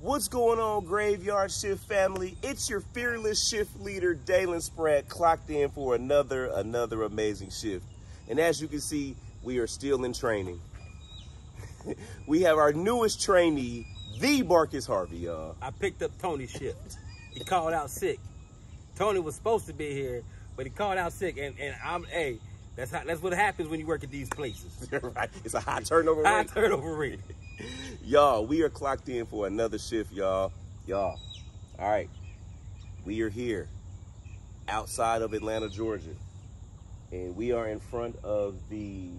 What's going on, Graveyard Shift family? It's your fearless shift leader, Dalen Spratt, clocked in for another amazing shift. And as you can see, we are still in training. We have our newest trainee, the Marcus Harvey, y'all. I picked up Tony's shift. He called out sick. Tony was supposed to be here, but he called out sick. And hey, that's what happens when you work at these places. Right. It's a high turnover rate. High turnover rate. Y'all, we are clocked in for another shift, y'all. All right. We are here outside of Atlanta, Georgia. And we are in front of the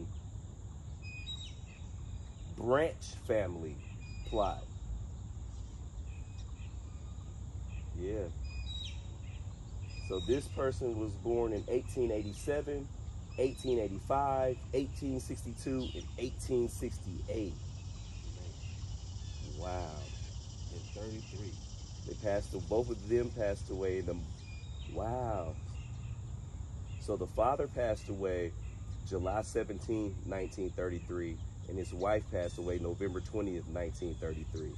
Branch family plot. Yeah. So this person was born in 1887, 1885, 1862, and 1868. Wow. And 33. Both of them passed away. Wow. So the father passed away July 17, 1933, and his wife passed away November 20th, 1933.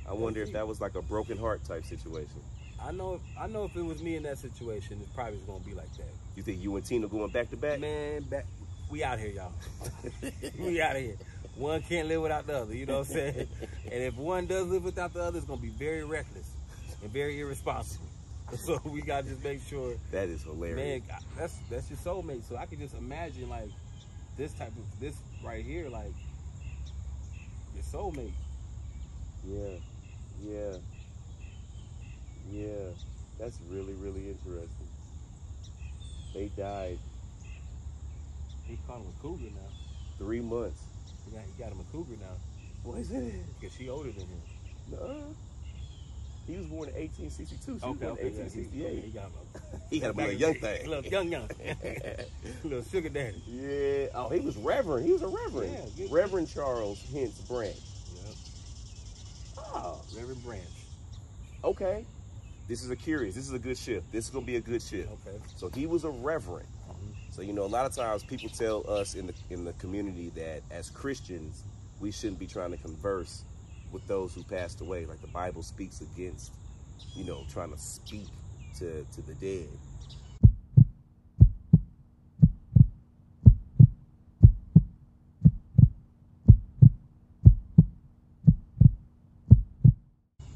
I wonder if that was like a broken heart type situation. I know if it was me in that situation, it probably was gonna be like that. You think you and Tina going back to back? Man, we out here, y'all. We out here. One can't live without the other, you know what I'm saying? And if one does live without the other, it's gonna be very reckless and very irresponsible. So we gotta just make sure. That is hilarious. Man, that's your soulmate. So I can just imagine like this right here, like your soulmate. Yeah. That's really, really interesting. They died. He called him a cougar now. 3 months. He got him a cougar now. What is it? Because she older than him. No. He was born in 1862. She was born in 1868. Yeah, he got a little young thing. A little young. Little sugar daddy. Yeah. Oh, he was Reverend. He was a Reverend. Yeah, Reverend Charles Hence Branch. Yep. Oh. Reverend Branch. Okay. This is a good shift. This is going to be a good shift. Okay. So he was a Reverend. So, you know, a lot of times people tell us in the community that as Christians, we shouldn't be trying to converse with those who passed away. Like the Bible speaks against, you know, trying to speak to the dead.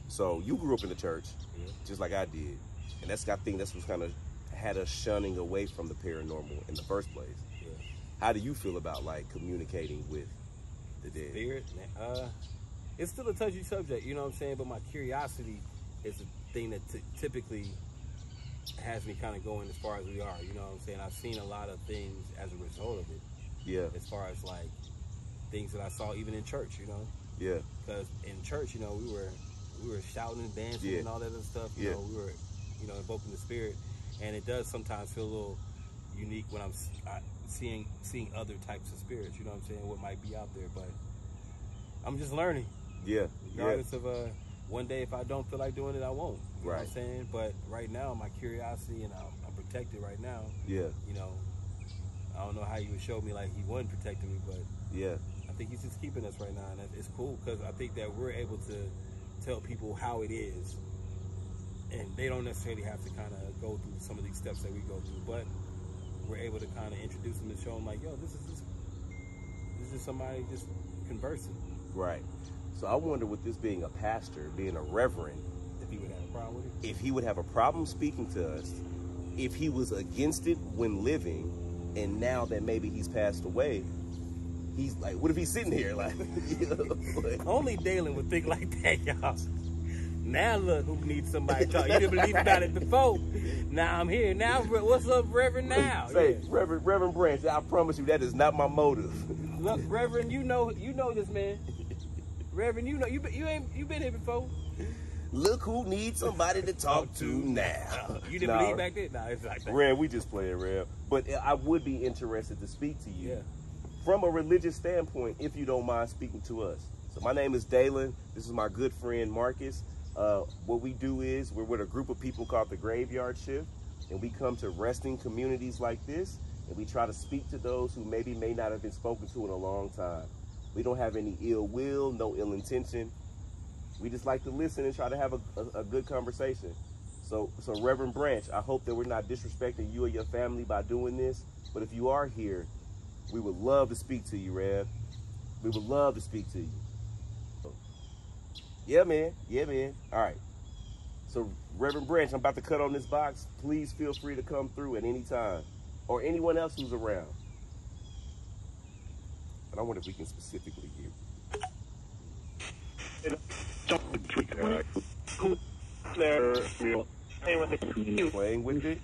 So you grew up in the church, just like I did. And I think that's what kind of had us shunning away from the paranormal in the first place. Yeah. How do you feel about like communicating with the dead? Spirit, it's still a touchy subject, you know what I'm saying? But my curiosity is the thing that typically has me kind of going as far as we are, you know what I'm saying? I've seen a lot of things as a result of it. Yeah. As far as like things that I saw even in church, you know? Yeah. Because in church, you know, we were shouting and dancing and all that other stuff. You know, we were, you know, invoking the spirit. And it does sometimes feel a little unique when I'm seeing other types of spirits, you know what I'm saying, what might be out there. But I'm just learning. Yeah. Regardless of one day if I don't feel like doing it, I won't. You know what I'm saying? But right now, my curiosity, and I'm protected right now. Yeah. You know, I don't know how you would show me like he wasn't protecting me, but yeah, I think he's just keeping us right now. And it's cool because I think that we're able to tell people how it is. And they don't necessarily have to kind of go through some of these steps that we go through, but we're able to kind of introduce them and show them like, yo, this is somebody just conversing. Right. So I wonder, with this being a pastor, being a reverend, if he would have a problem with it? If he would have a problem speaking to us, if he was against it when living, and now that maybe he's passed away, he's like, what if he's sitting here like, you know, Only Dalen would think like that, y'all. Now look who needs somebody to talk. You didn't believe about it before. Now I'm here. Now what's up, Reverend? Now say, Reverend Branch, I promise you that is not my motive. Look, Reverend, you know this man. Reverend, you know you been here before. Look who needs somebody to talk to now. You didn't believe back then? No, it's like that. Rev, we just playing, Rev. But I would be interested to speak to you from a religious standpoint, if you don't mind speaking to us. So my name is Dalen. This is my good friend Marcus. What we do is we're with a group of people called the Graveyard Shift, and we come to resting communities like this, and we try to speak to those who may not have been spoken to in a long time. We don't have any ill will, no ill intention. We just like to listen and try to have a good conversation. So Reverend Branch, I hope that we're not disrespecting you or your family by doing this. But if you are here, we would love to speak to you, Rev. We would love to speak to you. Yeah, man. Yeah, man. All right. So, Reverend Branch, I'm about to cut on this box. Please feel free to come through at any time. Or anyone else who's around. But I wonder if we can specifically hear. Playing with it?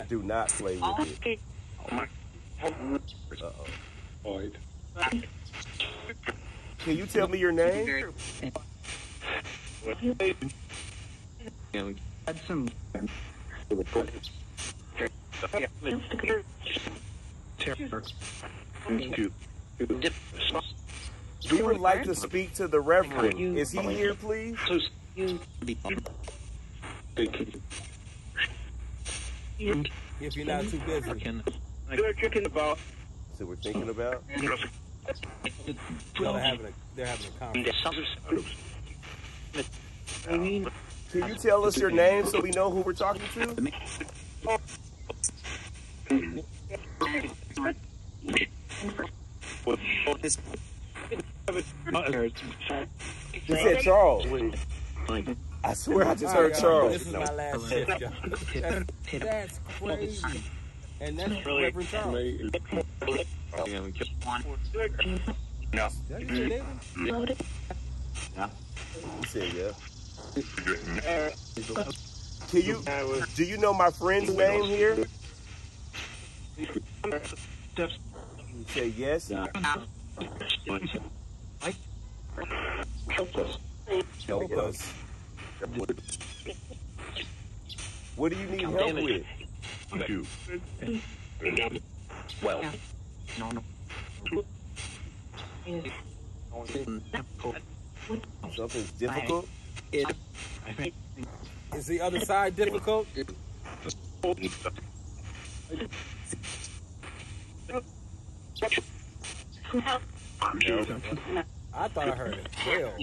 Do not play with it. Uh-oh. Can you tell me your name? We would like to speak to the Reverend. Is he here, please? If you're not too busy. So we're thinking about? No, they're having a conversation. Can you tell us your name so we know who we're talking to? You said Charles. I swear I just heard Charles. This is my last shift, y'all. That's crazy. And that's Reverend Charles. No. You said yeah. Do you know my friend's name here? You say yes? Help us. What do you need help with? Well, something's difficult? Is the other side difficult? I thought I heard it. Hell.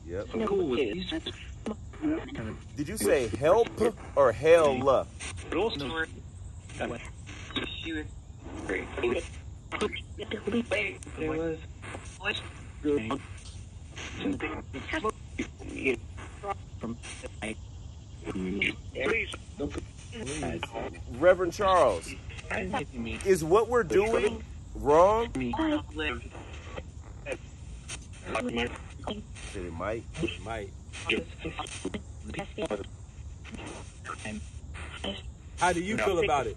Yep. Did you say help or hell? Reverend Charles, is what we're doing wrong? It might. It might. How do you feel about it?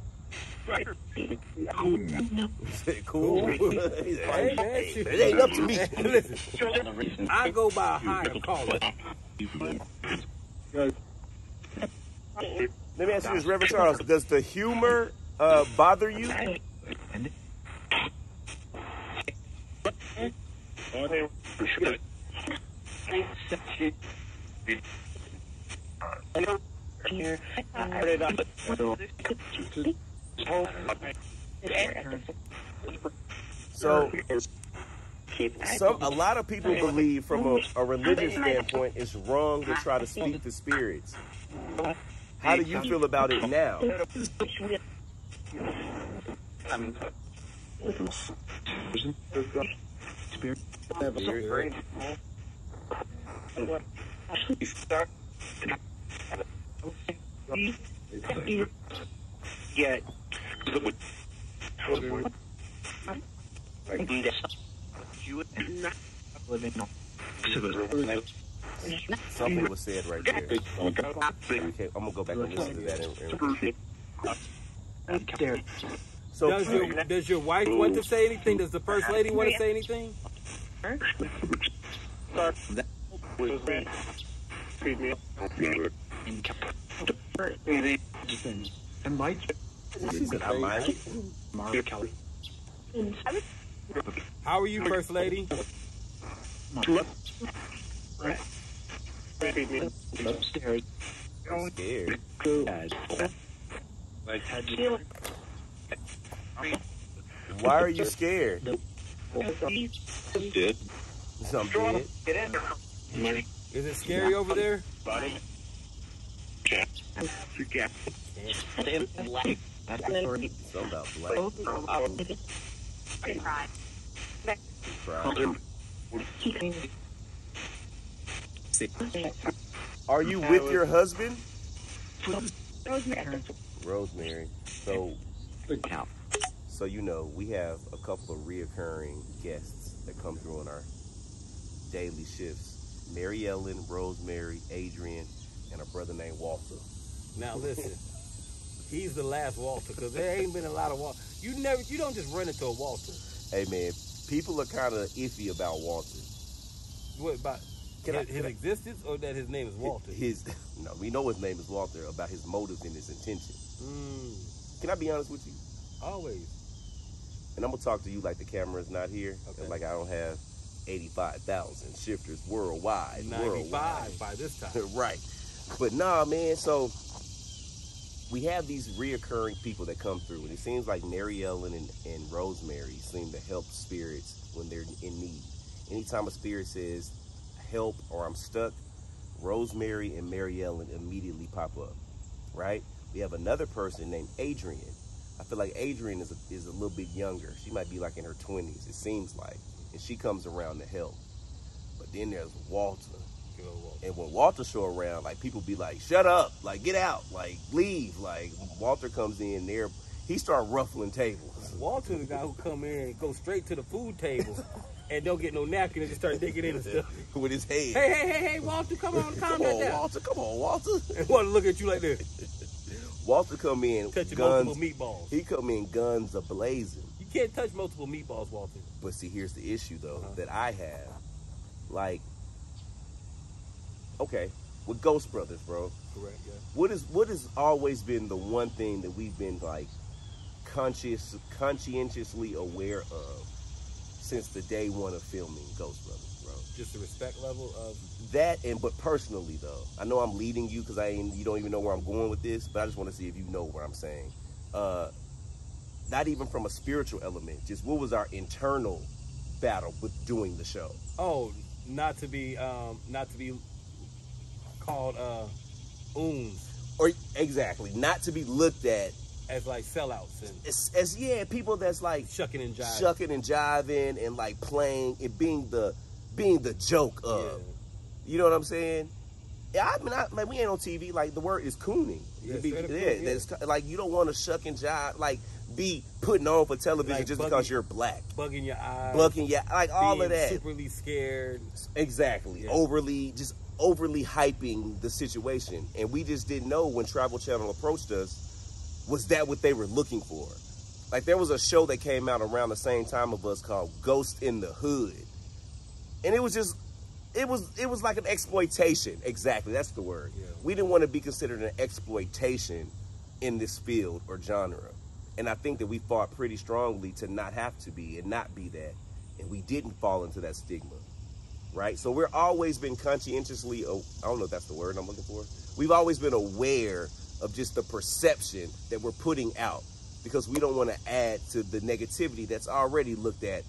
Cool. Hey, man, it ain't up to me. Listen, I go by a higher caller. Let me ask you this, Reverend Charles. Does the humor bother you? So, a lot of people believe from a religious standpoint it's wrong to try to speak to spirits. How do you feel about it now? Something was said right there. I'm gonna go back and listen to that. So, does your wife want to say anything? Does the first lady want to say anything? She said, I might. How are you, First Lady? Upstairs. I'm scared. Why are you scared? Something dead? Is it scary over there? Something about black. Are you with your husband? Rosemary. So you know, we have a couple of reoccurring guests that come through on our daily shifts. Mary Ellen, Rosemary, Adrian, and a brother named Walter. Now listen, he's the last Walter, because there ain't been a lot of Walter. You don't just run into a Walter. Hey man, people are kind of iffy about Walter. What about his existence, or that his name is Walter? No, we know his name is Walter, about his motive and his intention. Can I be honest with you? Always. And I'm gonna talk to you like the camera's not here, okay. And like I don't have 85,000 shifters worldwide. 95 by this time. Right. But nah, man, so we have these reoccurring people that come through, and it seems like Mary Ellen and Rosemary seem to help spirits when they're in need. Anytime a spirit says help or I'm stuck, Rosemary and Mary Ellen immediately pop up, right? We have another person named Adrian. I feel like Adrian is a little bit younger. She might be like in her 20s, it seems like. And she comes around to help. But then there's Walter. And when Walter show around, like, people be like, shut up, like, get out, like, leave. Like, Walter comes in there, he start ruffling tables. Walter the guy who come in and go straight to the food table and don't get no napkin and just start digging in and stuff. With his head. Hey, Walter, come on, calm that down. Walter, come on, Walter. And Walter look at you like this. Walter come in, touching guns, multiple meatballs. He come in guns a-blazing. You can't touch multiple meatballs, Walter. But see, here's the issue, though, that I have. Like, okay, with Ghost Brothers, bro. Correct, yeah. What has always been the one thing that we've been, like, conscientiously aware of since the day one of filming Ghost Brothers, bro? Just the respect level of that, but personally though, I know I'm leading you because you don't even know where I'm going with this, but I just want to see if you know what I'm saying. Not even from a spiritual element, just what was our internal battle with doing the show? Oh, not to be called oons. Or exactly, not to be looked at as like sellouts and as people that's like shucking and jiving and like playing and being the joke of. Yeah. You know what I'm saying? Yeah, I mean, like, we ain't on TV. Like, the word is cooning. Yes, like, you don't want to shuck and jive, like, be putting on for television like just because you're black. Bugging your eyes. Like, all of that. Superly scared. Exactly. Yeah. Overly hyping the situation. And we just didn't know when Travel Channel approached us, was that what they were looking for? Like, there was a show that came out around the same time of us called Ghost in the Hood. And it was just... It was like an exploitation. Exactly, that's the word. Yeah. We didn't want to be considered an exploitation in this field or genre. And I think that we fought pretty strongly to not have to be and not be that. And we didn't fall into that stigma, right? So we're always been conscientiously, I don't know if that's the word I'm looking for. We've always been aware of just the perception that we're putting out because we don't want to add to the negativity that's already looked at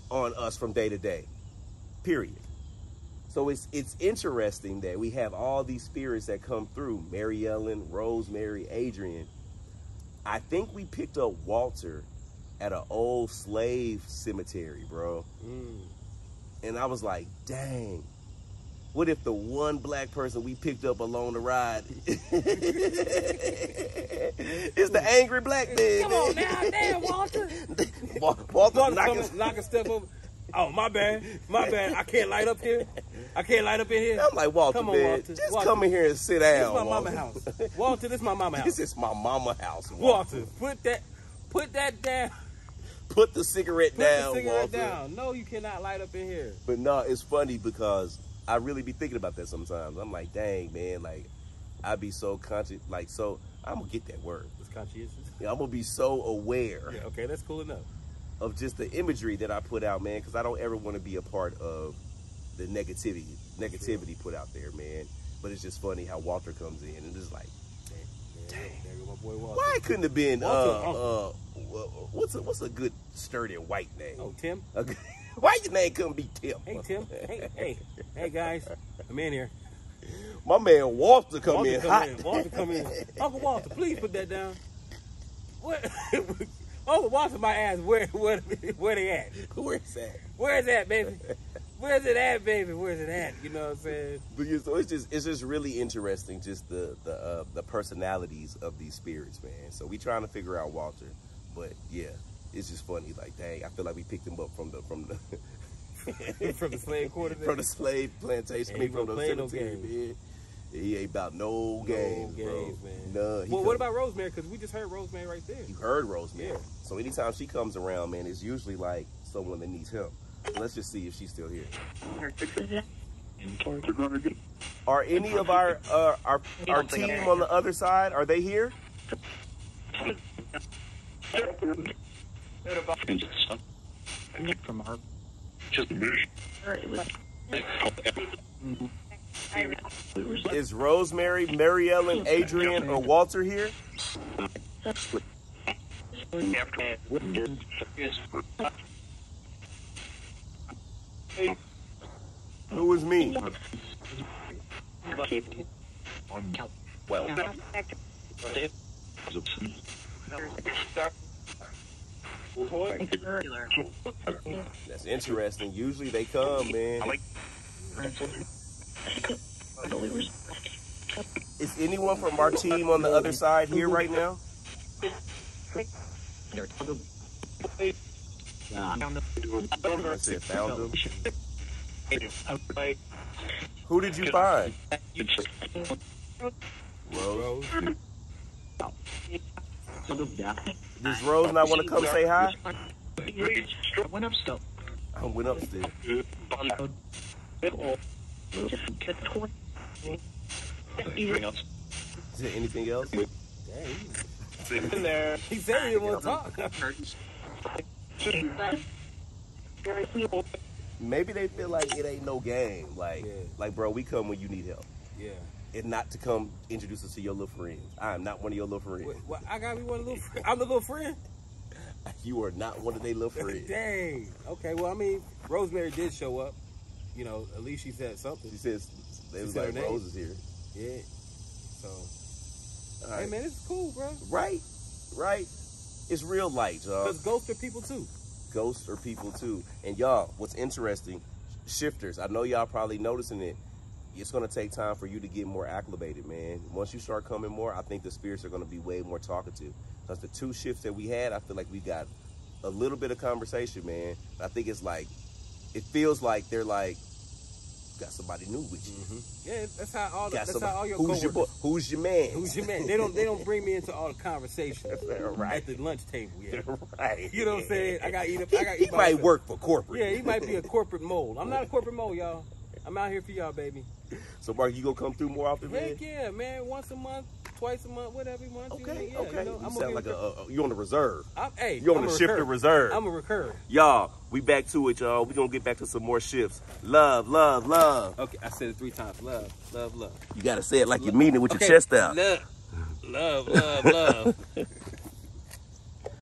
on us from day to day, period. So it's interesting that we have all these spirits that come through. Mary Ellen, Rosemary, Adrian. I think we picked up Walter at an old slave cemetery, bro. And I was like, dang, what if the one black person we picked up along the ride is the angry black man? Come on now, damn, Walter. Walter knock a step over. Oh, my bad. I can't light up here. I can't light up in here. I'm like, Walter, Walter. Just come in here and sit down. This is my mama house. Walter, this is my mama house. This is my mama house, Walter. Put that down. Put the cigarette down, Walter. Walter. Down. No, you cannot light up in here. But no, it's funny because I really be thinking about that sometimes. I'm like, dang, man, like, I be so conscious, like, so, I'm going to get that word. It's conscientious? Yeah, I'm going to be so aware. Yeah, okay, that's cool enough. Of just the imagery that I put out, man, because I don't ever want to be a part of the negativity put out there, man. But it's just funny how Walter comes in and it's like, dang. There go my boy Walter. Why couldn't have been what's a good sturdy white name? Oh, Tim. Why your name couldn't be Tim? Hey, Tim. Hey, guys. I'm in here. My man Walter come in hot. Walter come in. Uncle Walter, please put that down. What? Uncle Walter might ask where they at? Where's that? Where's that, baby? Where's it at, baby? Where's it at? You know what I'm saying? But yeah, so it's just really interesting, just the personalities of these spirits, man. So we trying to figure out Walter, but yeah, it's just funny. Like, dang, I feel like we picked him up from the from the slave quarter, from the slave plantation, from the cemetery, man. He ain't about no games, bro. Man. None. Well, what about Rosemary? Because we just heard Rosemary right there. You heard Rosemary. Yeah. So anytime she comes around, man, it's usually like someone that needs help. So let's just see if she's still here. Are any of our team on the other side? Are they here? From our Is Rosemary, Mary Ellen, Adrian, or Walter here? Who is me? Well. That's interesting. Usually they come, man. Is anyone from our team on the other side here right now? I said found them. Who did you find? Rose. Does Rose not want to come say hi? I went up still. I went upstairs. Is there anything else? Dang, he's in there. He said he didn't want to talk. Maybe they feel like it ain't no game. Like, bro, we come when you need help. Yeah. And not to come introduce us to your little friends. I am not one of your little friends. What, I gotta be one of the little friends. I'm the little friend. You are not one of their little friends. Dang. Okay. Well, I mean, Rosemary did show up. You know, at least she said something. She says they was like Rose is here. Yeah. So, right. Hey man, it's cool, bro. Right. It's real light, y'all. Because ghosts are people too. Ghosts are people too. And y'all, what's interesting, shifters, I know y'all probably noticing it. It's going to take time for you to get more acclimated, man. Once you start coming more, I think the spirits are going to be way more talkative. Because the 2 shifts that we had, I feel like we got a little bit of conversation, man. I think it's like, it feels like they're like, got somebody new with you. Mm-hmm. Yeah, that's how all your who's your boy? Who's your man? Who's your man? They don't bring me into all the conversations right. at the lunch table yet. Right. You know what I'm saying? I got to eat. He might work for corporate. Yeah, he might be a corporate mole. I'm not a corporate mole, y'all. I'm out here for y'all, baby. So, Mark, you gonna come through more often, man? Heck yeah, man. Once a month, twice a month, whatever you want. Okay, yeah, okay. You know, You sound like you're on the reserve. You're on the shifter reserve. I'm a recurve. Y'all, we back to it, y'all. We gonna get back to some more shifts. Love, love, love. Okay, I said it 3 times. Love, love, love. You gotta say it like you mean it with your chest out. Love, love, love, love.